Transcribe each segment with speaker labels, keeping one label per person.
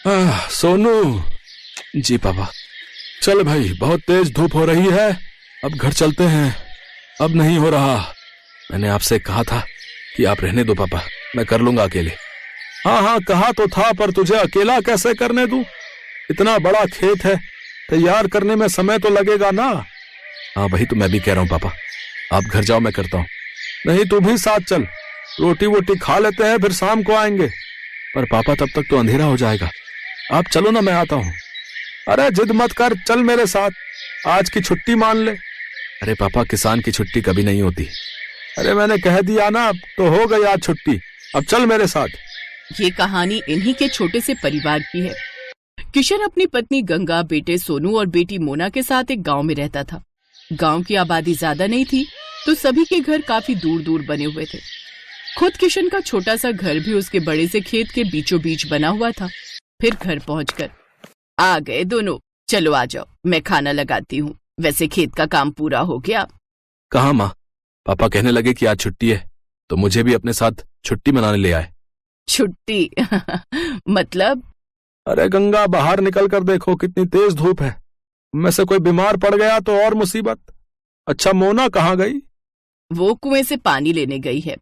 Speaker 1: सोनू। जी पापा। चल भाई, बहुत तेज धूप हो रही है, अब घर चलते हैं। अब नहीं हो रहा। मैंने आपसे कहा था कि आप रहने दो पापा, मैं कर लूंगा अकेले। हाँ हाँ, कहा तो था, पर तुझे अकेला कैसे करने दूं? इतना बड़ा खेत है, तैयार करने में समय तो लगेगा ना। हाँ वही तो मैं भी कह रहा हूँ पापा, आप घर जाओ, मैं करता हूँ। नहीं, तू भी साथ चल, रोटी वोटी खा लेते हैं, फिर शाम को आएंगे। पर पापा तब तक तो अंधेरा हो जाएगा। आप चलो ना, मैं आता हूँ। अरे जिद मत कर, चल मेरे साथ, आज की छुट्टी मान ले। अरे पापा, किसान की छुट्टी कभी नहीं होती। अरे मैंने कह दिया ना, तो हो गई आज छुट्टी, अब चल मेरे साथ।
Speaker 2: ये कहानी इन्हीं के छोटे से परिवार की है। किशन अपनी पत्नी गंगा, बेटे सोनू और बेटी मोना के साथ एक गांव में रहता था। गांव की आबादी ज्यादा नहीं थी, तो सभी के घर काफी दूर दूर बने हुए थे। खुद किशन का छोटा सा घर भी उसके बड़े से खेत के बीचों बीच बना हुआ था। फिर घर पहुंचकर, आ गए दोनों, चलो आ जाओ, मैं खाना लगाती हूँ। वैसे खेत का काम पूरा हो गया?
Speaker 1: कहाँ माँ, पापा कहने लगे कि आज छुट्टी है, तो मुझे भी अपने साथ छुट्टी मनाने ले आए।
Speaker 2: छुट्टी? मतलब?
Speaker 1: अरे गंगा, बाहर निकल कर देखो, कितनी तेज धूप है। में से कोई बीमार पड़ गया तो और मुसीबत। अच्छा, मोना कहाँ गई?
Speaker 2: वो कुएं से पानी लेने गई है।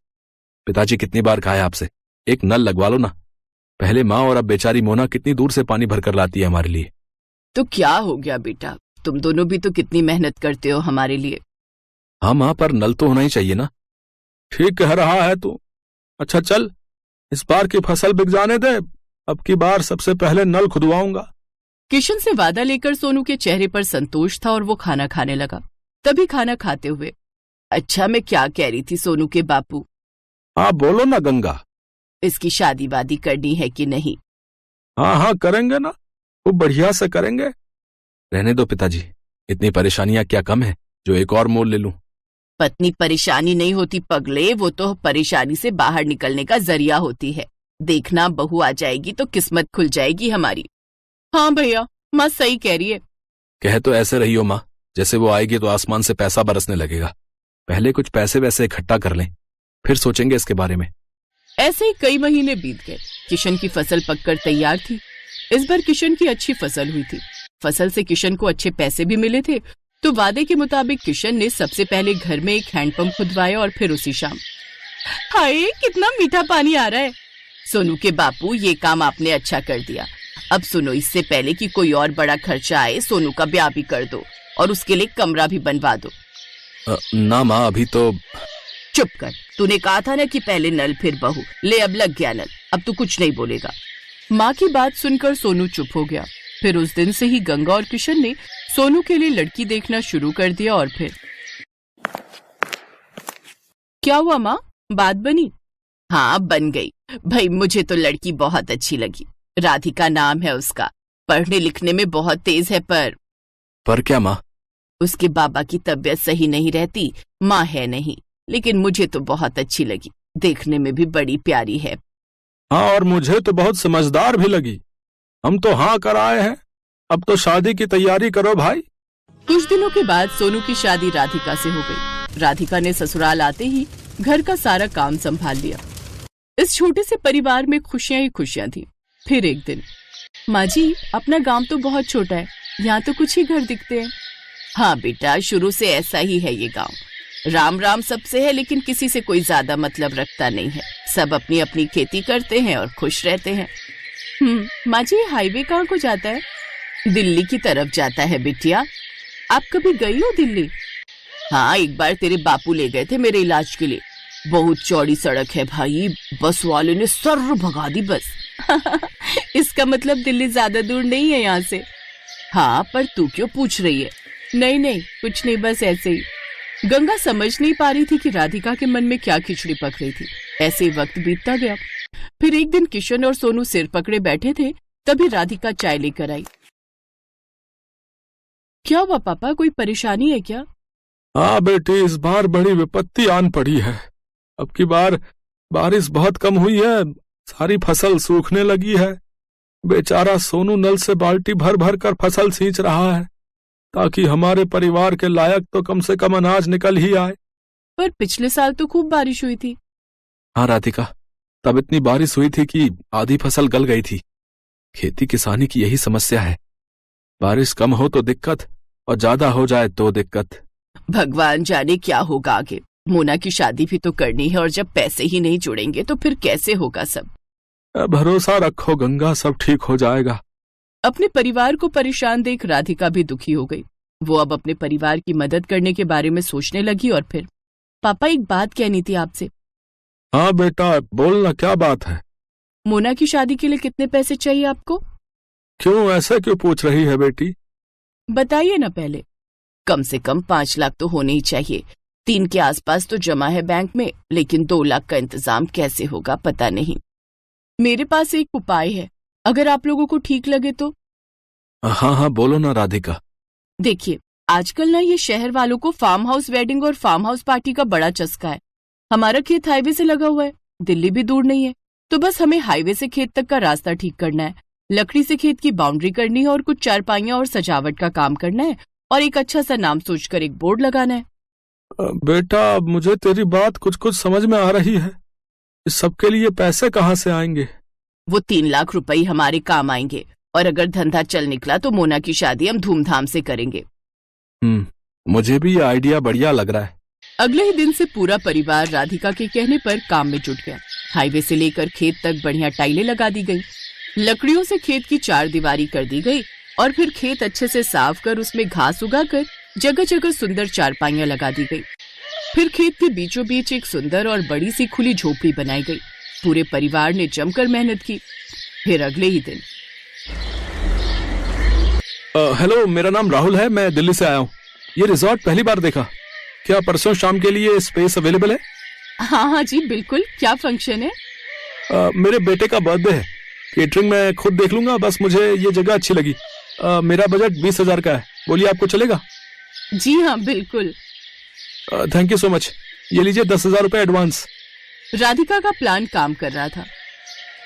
Speaker 1: पिताजी कितनी बार कहा है आपसे, एक नल लगवा लो ना। पहले माँ और अब बेचारी मोना कितनी दूर से पानी भरकर लाती है हमारे लिए।
Speaker 2: तो क्या हो गया बेटा, तुम दोनों भी तो कितनी मेहनत करते हो हमारे लिए।
Speaker 1: हाँ माँ, पर नल तो होना ही चाहिए ना। ठीक कह रहा है तू। अच्छा चल, इस बार की फसल बिक जाने दे, अब की बार सबसे पहले नल खुदवाऊंगा।
Speaker 2: किशन से वादा लेकर सोनू के चेहरे पर संतोष था और वो खाना खाने लगा। तभी खाना खाते हुए, अच्छा मैं क्या कह रही थी सोनू के बापू?
Speaker 1: हाँ बोलो ना गंगा।
Speaker 2: इसकी शादी वादी करनी है कि नहीं?
Speaker 1: हाँ हाँ करेंगे ना, खूब बढ़िया से करेंगे। रहने दो पिताजी, इतनी परेशानियां क्या कम है जो एक और मोल ले लूं।
Speaker 2: पत्नी परेशानी नहीं होती पगले, वो तो परेशानी से बाहर निकलने का जरिया होती है। देखना, बहू आ जाएगी तो किस्मत खुल जाएगी हमारी। हाँ भैया, माँ सही कह रही है।
Speaker 1: कह तो ऐसे रही हो माँ, जैसे वो आएगी तो आसमान से पैसा बरसने लगेगा। पहले कुछ पैसे वैसे इकट्ठा कर लें, फिर सोचेंगे इसके बारे में।
Speaker 2: ऐसे ही कई महीने बीत गए। किशन की फसल पककर तैयार थी। इस बार किशन की अच्छी फसल हुई थी। फसल से किशन को अच्छे पैसे भी मिले थे, तो वादे के मुताबिक किशन ने सबसे पहले घर में एक हैंडपंप खुदवाया और फिर उसी शाम। हाय, कितना मीठा पानी आ रहा है। सोनू के बापू, ये काम आपने अच्छा कर दिया। अब सुनो, इससे पहले कि कोई और बड़ा खर्चा आए, सोनू का ब्याह भी कर दो और उसके लिए कमरा भी बनवा दो।
Speaker 1: ना माँ, अभी तो।
Speaker 2: चुप कर, तूने कहा था ना कि पहले नल फिर बहू। ले, अब लग गया नल, अब तू कुछ नहीं बोलेगा। माँ की बात सुनकर सोनू चुप हो गया। फिर उस दिन से ही गंगा और किशन ने सोनू के लिए लड़की देखना शुरू कर दिया। और फिर क्या हुआ माँ, बात बनी? हाँ बन गई भाई, मुझे तो लड़की बहुत अच्छी लगी। राधिका नाम है उसका, पढ़ने लिखने में बहुत तेज है। पर
Speaker 1: क्या माँ?
Speaker 2: उसके बाबा की तबीयत सही नहीं रहती, माँ है नहीं, लेकिन मुझे तो बहुत अच्छी लगी। देखने में भी बड़ी प्यारी है।
Speaker 1: हाँ, और मुझे तो बहुत समझदार भी लगी। हम तो हाँ कर आए हैं, अब तो शादी की तैयारी करो भाई।
Speaker 2: कुछ दिनों के बाद सोनू की शादी राधिका से हो गई। राधिका ने ससुराल आते ही घर का सारा काम संभाल लिया। इस छोटे से परिवार में खुशियां ही खुशियां थी। फिर एक दिन, माँ जी, अपना गांव तो बहुत छोटा है, यहाँ तो कुछ ही घर दिखते हैं। हाँ बेटा, शुरू से ऐसा ही है ये गांव। राम राम सबसे है, लेकिन किसी से कोई ज्यादा मतलब रखता नहीं है। सब अपनी अपनी खेती करते हैं और खुश रहते हैं। माँ जी, हाईवे कहाँ को जाता है? दिल्ली की तरफ जाता है बिटिया। आप कभी गई हो दिल्ली? हाँ, एक बार तेरे बापू ले गए थे मेरे इलाज के लिए। बहुत चौड़ी सड़क है भाई, बस वाले ने सर भगा दी बस। इसका मतलब दिल्ली ज्यादा दूर नहीं है यहाँ से। हाँ, पर तू क्यों पूछ रही है? नहीं नहीं, कुछ नहीं, बस ऐसे ही। गंगा समझ नहीं पा रही थी कि राधिका के मन में क्या खिचड़ी पक रही थी। ऐसे ही वक्त बीतता गया। फिर एक दिन किशन और सोनू सिर पकड़े बैठे थे, तभी राधिका चाय लेकर आई। क्या हुआ पापा, कोई परेशानी है क्या?
Speaker 1: हाँ बेटी, इस बार बड़ी विपत्ति आन पड़ी है। अब की बार बारिश बहुत कम हुई है, सारी फसल सूखने लगी है। बेचारा सोनू नल से बाल्टी भर भर कर फसल सींच रहा है, ताकि हमारे परिवार के लायक तो कम से कम अनाज निकल ही आए।
Speaker 2: पर पिछले साल तो खूब बारिश हुई थी।
Speaker 1: हाँ राधिका, तब इतनी बारिश हुई थी कि आधी फसल गल गई थी। खेती किसानी की यही समस्या है, बारिश कम हो तो दिक्कत और ज्यादा हो जाए तो दिक्कत।
Speaker 2: भगवान जाने क्या होगा आगे। मोना की शादी भी तो करनी है और जब पैसे ही नहीं जुड़ेंगे तो फिर कैसे होगा सब।
Speaker 1: भरोसा रखो गंगा, सब ठीक हो जाएगा।
Speaker 2: अपने परिवार को परेशान देख राधिका भी दुखी हो गई। वो अब अपने परिवार की मदद करने के बारे में सोचने लगी और फिर, पापा एक बात कहनी थी आपसे।
Speaker 1: हाँ बेटा बोलना, क्या बात है?
Speaker 2: मोना की शादी के लिए कितने पैसे चाहिए आपको?
Speaker 1: क्यों, ऐसा क्यों पूछ रही है बेटी?
Speaker 2: बताइए ना पहले। कम से कम 5 लाख तो होने ही चाहिए। 3 के आसपास तो जमा है बैंक में, लेकिन 2 लाख का इंतजाम कैसे होगा पता नहीं। मेरे पास एक उपाय है, अगर आप लोगों को ठीक लगे तो।
Speaker 1: हाँ हाँ बोलो ना राधिका।
Speaker 2: देखिए, आजकल ना ये शहर वालों को फार्म हाउस वेडिंग और फार्म हाउस पार्टी का बड़ा चस्का है। हमारा खेत हाईवे से लगा हुआ है, दिल्ली भी दूर नहीं है, तो बस हमें हाईवे से खेत तक का रास्ता ठीक करना है, लकड़ी से खेत की बाउंड्री करनी है और कुछ चारपाइयां और सजावट का काम करना है और एक अच्छा सा नाम सोचकर एक बोर्ड लगाना है।
Speaker 1: बेटा मुझे तेरी बात कुछ कुछ समझ में आ रही है, इस सब के लिए पैसे कहाँ से आएंगे?
Speaker 2: वो 3 लाख रुपए हमारे काम आएंगे और अगर धंधा चल निकला तो मोना की शादी हम धूमधाम से करेंगे।
Speaker 1: मुझे भी ये आइडिया बढ़िया लग रहा है।
Speaker 2: अगले ही दिन से पूरा परिवार राधिका के कहने पर काम में जुट गया। हाईवे से लेकर खेत तक बढ़िया टाइलें लगा दी गई, लकड़ियों से खेत की 4 दीवारी कर दी गई और फिर खेत अच्छे से साफ कर उसमें घास उगाकर जगह जगह सुंदर चारपाइयां लगा दी गई। फिर खेत के बीचों बीच एक सुंदर और बड़ी सी खुली झोपड़ी बनाई गई। पूरे परिवार ने जमकर मेहनत की। फिर अगले ही दिन,
Speaker 1: हेलो, मेरा नाम राहुल है, मैं दिल्ली से आया हूँ। ये रिजॉर्ट पहली बार देखा, क्या परसों शाम के लिए स्पेस अवेलेबल है?
Speaker 2: हाँ हाँ जी बिल्कुल। क्या फंक्शन है?
Speaker 1: मेरे बेटे का बर्थडे है, केटरिंग मैं खुद देख लूंगा, बस मुझे ये जगह अच्छी लगी। मेरा बजट 20,000 का है, बोलिए आपको चलेगा?
Speaker 2: जी हाँ बिल्कुल।
Speaker 1: थैंक यू सो मच, ये लीजिए 10,000 रुपए एडवांस।
Speaker 2: राधिका का प्लान काम कर रहा था।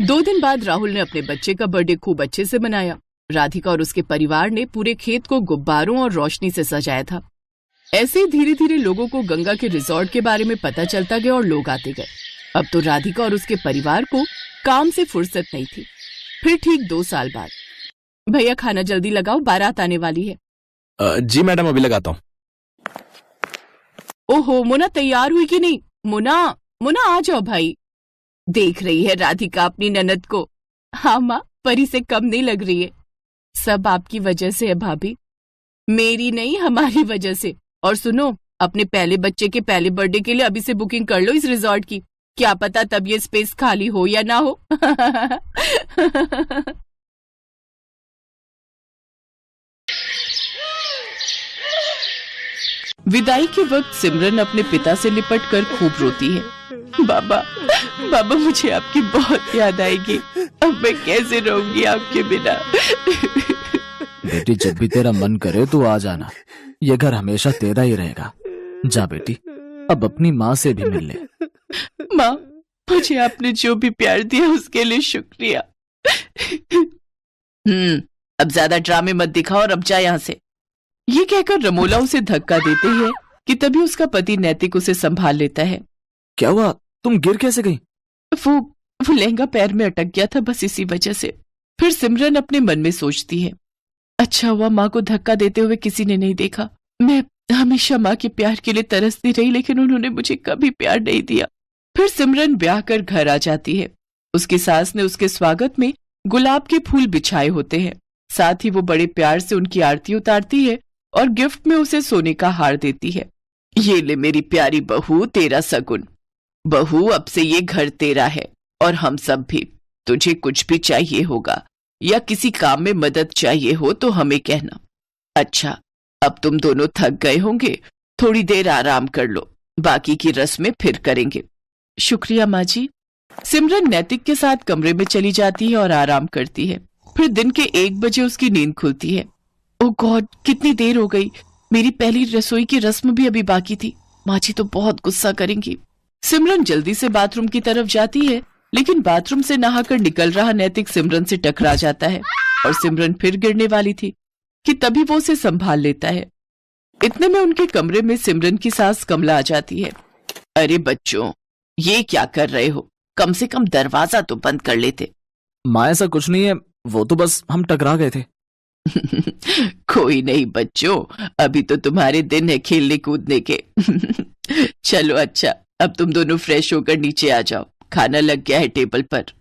Speaker 2: 2 दिन बाद राहुल ने अपने बच्चे का बर्थडे खूब अच्छे से मनाया। राधिका और उसके परिवार ने पूरे खेत को गुब्बारों और रोशनी से सजाया था। ऐसे ही धीरे धीरे लोगों को गंगा के रिजॉर्ट के बारे में पता चलता गया और लोग आते गए। अब तो राधिका और उसके परिवार को काम से फुर्सत नहीं थी। फिर ठीक 2 साल बाद, भैया खाना जल्दी लगाओ, बारात आने वाली है।
Speaker 1: जी मैडम, अभी लगाता हूँ।
Speaker 2: ओहो, मोना तैयार हुई कि नहीं? मोना मोना आ जाओ भाई। देख रही है राधिका अपनी ननद को? हाँ माँ, परी से कम नहीं लग रही है। सब आपकी वजह से है भाभी, मेरी नहीं हमारी वजह से। और सुनो, अपने पहले बच्चे के पहले बर्थडे के लिए अभी से बुकिंग कर लो इस रिजॉर्ट की, क्या पता तब ये स्पेस खाली हो या ना हो। विदाई के वक्त सिमरन अपने पिता से लिपट कर खूब रोती है। बाबा बाबा, मुझे आपकी बहुत याद आएगी, अब मैं कैसे रहूंगी आपके बिना।
Speaker 3: बेटी, जब भी तेरा मन करे तो आ जाना, ये घर हमेशा तेरा ही रहेगा। जा बेटी, अब अपनी माँ से भी मिल ले।
Speaker 2: माँ, मुझे आपने जो भी प्यार दिया उसके लिए शुक्रिया। अब ज्यादा ड्रामे मत दिखाओ और अब जा यहाँ से। ये कहकर रमोला उसे धक्का देते है कि तभी उसका पति नैतिक उसे संभाल लेता है।
Speaker 3: क्या हुआ, तुम गिर कैसे गई?
Speaker 2: वो लहंगा पैर में अटक गया था, बस इसी वजह से। फिर सिमरन अपने मन में सोचती है, अच्छा हुआ माँ को धक्का देते हुए किसी ने नहीं देखा। मैं हमेशा माँ के प्यार के लिए तरसती रही, लेकिन उन्होंने मुझे कभी प्यार नहीं दिया। फिर सिमरन ब्याह कर घर आ जाती है। उसकी सास ने उसके स्वागत में गुलाब के फूल बिछाए होते हैं। साथ ही वो बड़े प्यार से उनकी आरती उतारती है और गिफ्ट में उसे सोने का हार देती है। ये ले मेरी प्यारी बहू, तेरा सगुन। बहू, अब से ये घर तेरा है और हम सब भी। तुझे कुछ भी चाहिए होगा या किसी काम में मदद चाहिए हो तो हमें कहना। अच्छा, अब तुम दोनों थक गए होंगे, थोड़ी देर आराम कर लो, बाकी की रस्में फिर करेंगे। शुक्रिया माँ जी। सिमरन नैतिक के साथ कमरे में चली जाती है और आराम करती है। फिर दिन के 1 बजे उसकी नींद खुलती है। ओह गॉड, कितनी देर हो गई, मेरी पहली रसोई की रस्म भी अभी बाकी थी। माँ जी तो बहुत गुस्सा करेंगी। सिमरन जल्दी से बाथरूम की तरफ जाती है, लेकिन बाथरूम से नहाकर निकल रहा नैतिक सिमरन से टकरा जाता है और सिमरन फिर गिरने वाली थी कि तभी वो उसे संभाल लेता है। इतने में उनके कमरे में सिमरन की सास कमला आ जाती है। अरे बच्चों, ये क्या कर रहे हो? कम से कम दरवाजा तो बंद कर लेते।
Speaker 3: माँ, ऐसा कुछ नहीं है, वो तो बस हम टकरा गए थे।
Speaker 2: कोई नहीं बच्चों, अभी तो तुम्हारे दिन है खेलने कूदने के। चलो अच्छा, अब तुम दोनों फ्रेश होकर नीचे आ जाओ, खाना लग गया है टेबल पर।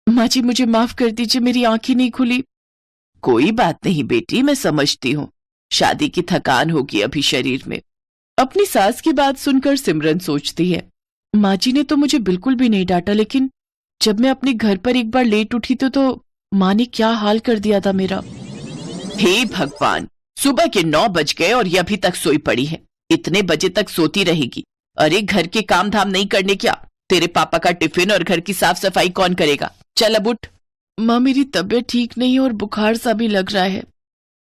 Speaker 2: माँ जी मुझे माफ कर दीजिए, मेरी आंखें नहीं खुली। कोई बात नहीं बेटी, मैं समझती हूँ, शादी की थकान होगी अभी शरीर में। अपनी सास की बात सुनकर सिमरन सोचती है, माँ जी ने तो मुझे बिल्कुल भी नहीं डांटा, लेकिन जब मैं अपने घर पर एक बार लेट उठी तो माँ ने क्या हाल कर दिया था मेरा। हे भगवान, सुबह के 9 बज गए और ये अभी तक सोई पड़ी है। इतने बजे तक सोती रहेगी। अरे घर के काम धाम नहीं करने क्या? तेरे पापा का टिफिन और घर की साफ सफाई कौन करेगा? चल अब उठ। माँ मेरी तबीयत ठीक नहीं और बुखार सा भी लग रहा है।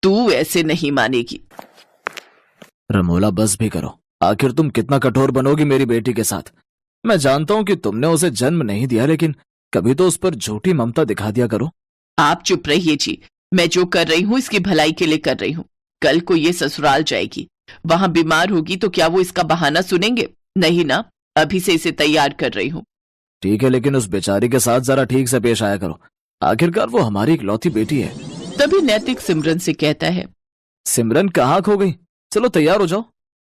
Speaker 2: तू ऐसे नहीं मानेगी।
Speaker 3: रमोला बस भी करो, आखिर तुम कितना कठोर बनोगी मेरी बेटी के साथ। मैं जानता हूं कि तुमने उसे जन्म नहीं दिया, लेकिन कभी तो उस पर झूठी ममता दिखा दिया करो।
Speaker 2: आप चुप रहिए जी, मैं जो कर रही हूँ इसकी भलाई के लिए कर रही हूँ। कल को ये ससुराल जाएगी, वहां बीमार होगी तो क्या वो इसका बहाना सुनेंगे? नहीं ना, अभी से इसे तैयार कर रही हूँ।
Speaker 3: ठीक है, लेकिन उस बेचारी के साथ जरा ठीक से पेश आया करो, आखिरकार वो हमारी इकलौती बेटी है।
Speaker 2: तभी नैतिक सिमरन से कहता है,
Speaker 3: सिमरन कहाँ खो गई? चलो तैयार हो जाओ।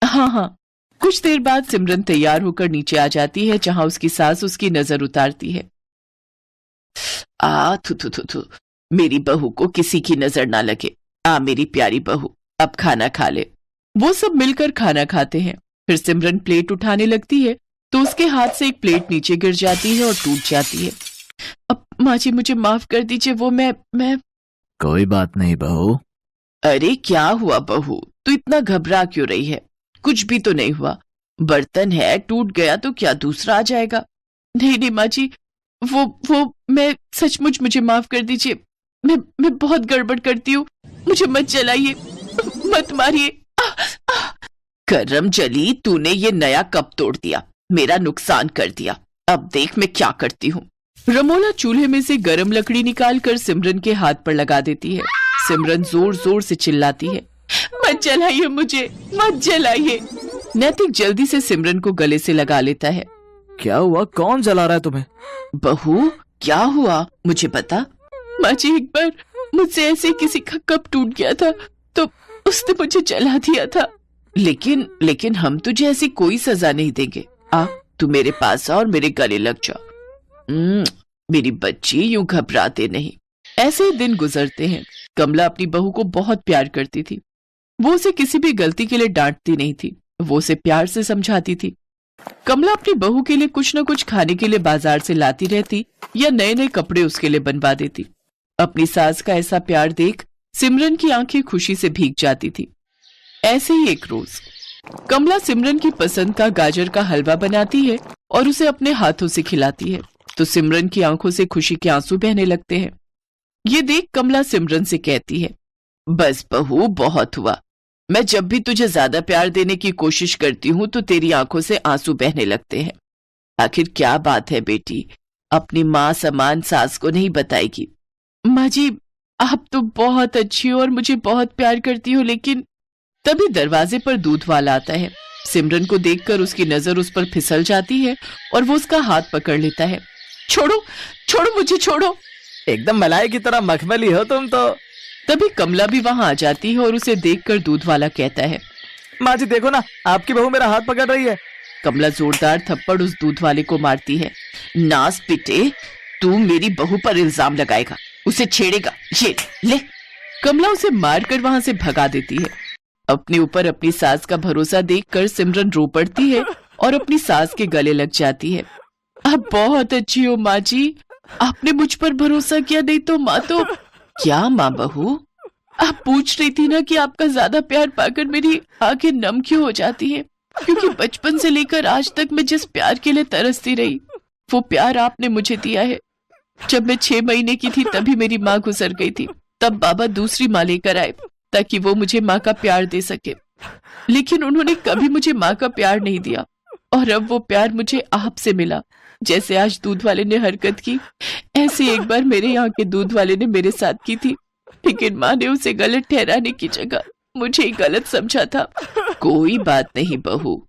Speaker 2: हाँ हाँ। कुछ देर बाद सिमरन तैयार होकर नीचे आ जाती है, जहां उसकी सास उसकी नजर उतारती है। थू थू थू थू, मेरी बहू को किसी की नजर ना लगे। मेरी प्यारी बहू, अब खाना खा ले। वो सब मिलकर खाना खाते हैं। फिर सिमरन प्लेट उठाने लगती है तो उसके हाथ से एक प्लेट नीचे गिर जाती है और टूट जाती है। अब माँ जी मुझे माफ कर दीजिए, वो मैं
Speaker 3: कोई बात नहीं बहू।
Speaker 2: अरे क्या हुआ बहू, तू इतना घबरा क्यों रही है? कुछ भी तो नहीं हुआ। बर्तन है, टूट गया तो क्या दूसरा आ जाएगा? नहीं नहीं माँ जी, वो मैं सचमुच, मुझे माफ कर दीजिए। मैं बहुत गड़बड़ करती हूँ, मुझे मत जलाइए, मत मारिए। करम जली, तूने ये नया कप तोड़ दिया, मेरा नुकसान कर दिया। अब देख मैं क्या करती हूँ। रमोला चूल्हे में से गरम लकड़ी निकालकर सिमरन के हाथ पर लगा देती है। सिमरन जोर जोर से चिल्लाती है, मत जलाइए मुझे, मत जलाइए। नैतिक जल्दी से सिमरन को गले से लगा लेता है।
Speaker 3: क्या हुआ? कौन जला रहा है तुम्हें?
Speaker 2: बहू क्या हुआ मुझे बता। माँ जी एक बार मुझसे ऐसे किसी का कप टूट गया था तो उसने मुझे जला दिया था। लेकिन हम तुझे ऐसी कोई सजा नहीं देंगे। तू मेरे पास आ और मेरे गले लग जा। मेरी बच्ची, यूं घबराते नहीं। ऐसे ही दिन गुजरते हैं। कमला अपनी बहू को बहुत प्यार करती थी। वो उसे किसी भी गलती के लिए डांटती नहीं थी, वो उसे प्यार से समझाती थी। कमला अपनी बहू के लिए कुछ न कुछ खाने के लिए बाजार से लाती रहती या नए नए कपड़े उसके लिए बनवा देती। अपनी सास का ऐसा प्यार देख सिमरन की आंखें खुशी से भीग जाती थी। ऐसे ही एक रोज कमला सिमरन की पसंद का गाजर का हलवा बनाती है और उसे अपने हाथों से खिलाती है तो सिमरन की आंखों से खुशी के आंसू बहने लगते हैं। ये देख कमला सिमरन से कहती है, बस बहू बहुत हुआ। मैं जब भी तुझे ज्यादा प्यार देने की कोशिश करती हूँ तो तेरी आंखों से आंसू बहने लगते हैं। आखिर क्या बात है बेटी, अपनी माँ समान सास को नहीं बताएगी? माँ जी आप तो बहुत अच्छी हो और मुझे बहुत प्यार करती हो, लेकिन तभी दरवाजे पर दूध वाला आता है। सिमरन को देखकर उसकी नजर उस पर फिसल जाती है और वो उसका हाथ पकड़ लेता है। छोड़ो छोड़ो मुझे, छोड़ो।
Speaker 3: एकदम मलाई की तरह मखमली हो तुम तो।
Speaker 2: तभी कमला भी वहां आ जाती है और उसे देखकर दूध वाला कहता है,
Speaker 3: माँ जी देखो ना, आपकी बहू मेरा हाथ पकड़ रही है।
Speaker 2: कमला जोरदार थप्पड़ उस दूध वाले को मारती है। नास पिटे, तू मेरी बहू पर इल्जाम लगाएगा, उसे छेड़ेगा, ये ले। कमला उसे मारकर वहां से भगा देती है। अपने ऊपर अपनी सास का भरोसा देखकर सिमरन रो पड़ती है और अपनी सास के गले लग जाती है। आप बहुत अच्छी हो माँ जी, आपने मुझ पर भरोसा किया, नहीं तो माँ तो। क्या माँ बहू, आप पूछ रही थी ना कि आपका ज्यादा प्यार पाकर मेरी आंखें नम क्यों हो जाती हैं? क्योंकि बचपन से लेकर आज तक मैं जिस प्यार के लिए तरसती रही, वो प्यार आपने मुझे दिया है। जब मैं 6 महीने की थी तभी मेरी माँ गुजर गई थी। तब बाबा दूसरी माँ लेकर आए ताकि वो मुझे माँ का प्यार दे सके, लेकिन उन्होंने कभी मुझे माँ का प्यार नहीं दिया और अब वो प्यार मुझे आपसे मिला। जैसे आज दूध वाले ने हरकत की, ऐसे एक बार मेरे यहाँ के दूध वाले ने मेरे साथ की थी, लेकिन माँ ने उसे गलत ठहराने की जगह मुझे ही गलत समझा था। कोई बात नहीं बहू,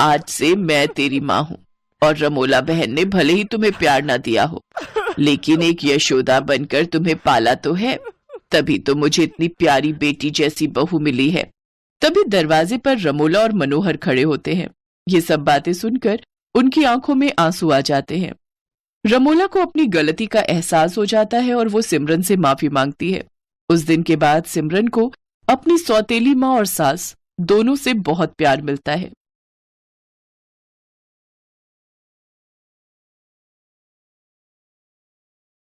Speaker 2: आज से मैं तेरी माँ हूँ और रमोला बहन ने भले ही तुम्हें प्यार ना दिया हो, लेकिन एक यशोदा बनकर तुम्हें पाला तो है, तभी तो मुझे इतनी प्यारी बेटी जैसी बहू मिली है। तभी दरवाजे पर रमोला और मनोहर खड़े होते हैं। ये सब बातें सुनकर उनकी आंखों में आंसू आ जाते हैं। रमोला को अपनी गलती का एहसास हो जाता है और वो सिमरन से माफी मांगती है। उस दिन के बाद सिमरन को अपनी सौतेली माँ और सास दोनों से बहुत प्यार मिलता है।